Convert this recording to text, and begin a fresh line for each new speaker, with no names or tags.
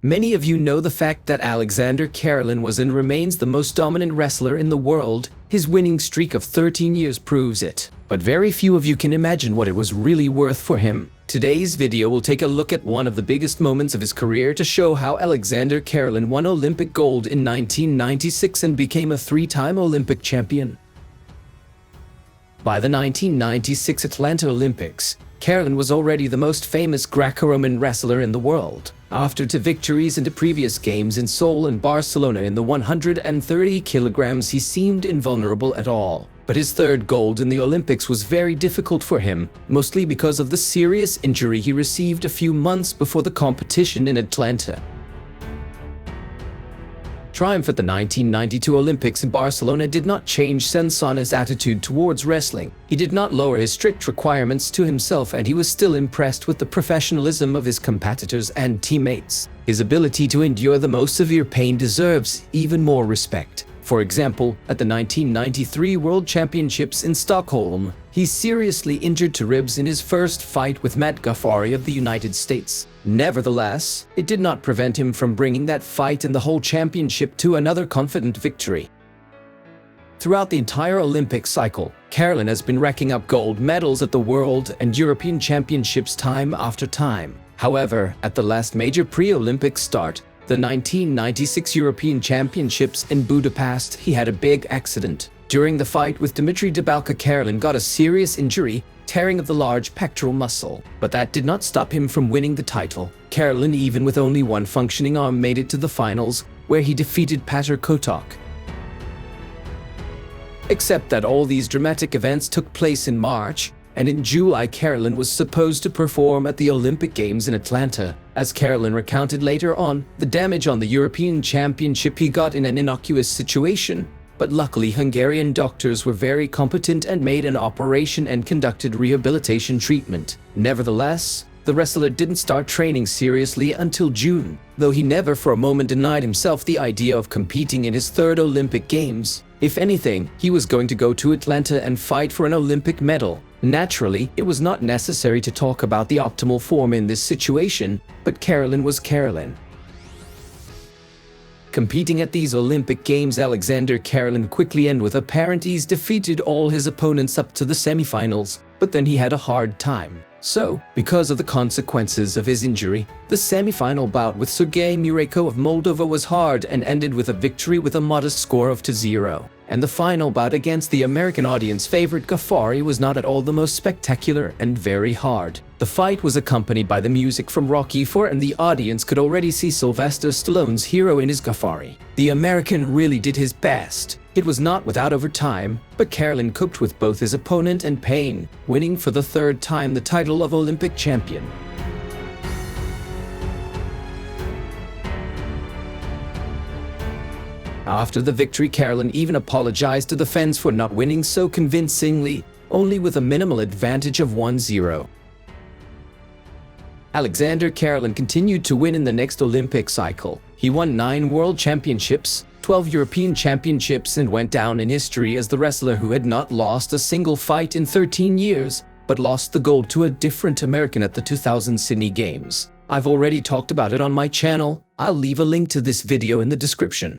Many of you know the fact that Alexander Karelin was and remains the most dominant wrestler in the world. His winning streak of 13 years proves it. But very few of you can imagine what it was really worth for him. Today's video will take a look at one of the biggest moments of his career to show how Alexander Karelin won Olympic gold in 1996 and became a three-time Olympic champion. By the 1996 Atlanta Olympics, Karelin was already the most famous Greco-Roman wrestler in the world. After two victories in the previous games in Seoul and Barcelona in the 130 kilograms, he seemed invulnerable at all. But his third gold in the Olympics was very difficult for him, mostly because of the serious injury he received a few months before the competition in Atlanta. Triumph at the 1992 Olympics in Barcelona did not change Sensana's attitude towards wrestling. He did not lower his strict requirements to himself, and he was still impressed with the professionalism of his competitors and teammates. His ability to endure the most severe pain deserves even more respect. For example, at the 1993 World Championships in Stockholm, he seriously injured two ribs in his first fight with Matt Ghaffari of the United States. Nevertheless, it did not prevent him from bringing that fight and the whole championship to another confident victory. Throughout the entire Olympic cycle, Karelin has been racking up gold medals at the World and European Championships time after time. However, at the last major pre-Olympic start, the 1996 European Championships in Budapest, he had a big accident. During the fight with Dimitri Dibalka, Karelin got a serious injury, tearing of the large pectoral muscle. But that did not stop him from winning the title. Karelin, even with only one functioning arm, made it to the finals, where he defeated Petr Kotok. Except that all these dramatic events took place in March, and in July Karelin was supposed to perform at the Olympic Games in Atlanta. As Karelin recounted later on, the damage on the European Championship he got in an innocuous situation, but luckily Hungarian doctors were very competent and made an operation and conducted rehabilitation treatment. Nevertheless, the wrestler didn't start training seriously until June, though he never for a moment denied himself the idea of competing in his third Olympic Games. If anything, he was going to go to Atlanta and fight for an Olympic medal. Naturally, it was not necessary to talk about the optimal form in this situation, but Karelin was Karelin. Competing at these Olympic Games, Alexander Karelin quickly and with apparent ease defeated all his opponents up to the semifinals, but then he had a hard time. So, because of the consequences of his injury, the semifinal bout with Sergei Mureyko of Moldova was hard and ended with a victory with a modest score of 2-0. And the final bout against the American audience favorite Ghaffari was not at all the most spectacular and very hard. The fight was accompanied by the music from Rocky IV, and the audience could already see Sylvester Stallone's hero in his Ghaffari. The American really did his best. It was not without overtime, but Karelin coped with both his opponent and pain, winning for the third time the title of Olympic champion. After the victory, Karelin even apologized to the fans for not winning so convincingly, only with a minimal advantage of 1-0. Alexander Karelin continued to win in the next Olympic cycle. He won 9 World Championships, 12 European Championships, and went down in history as the wrestler who had not lost a single fight in 13 years, but lost the gold to a different American at the 2000 Sydney Games. I've already talked about it on my channel. I'll leave a link to this video in the description.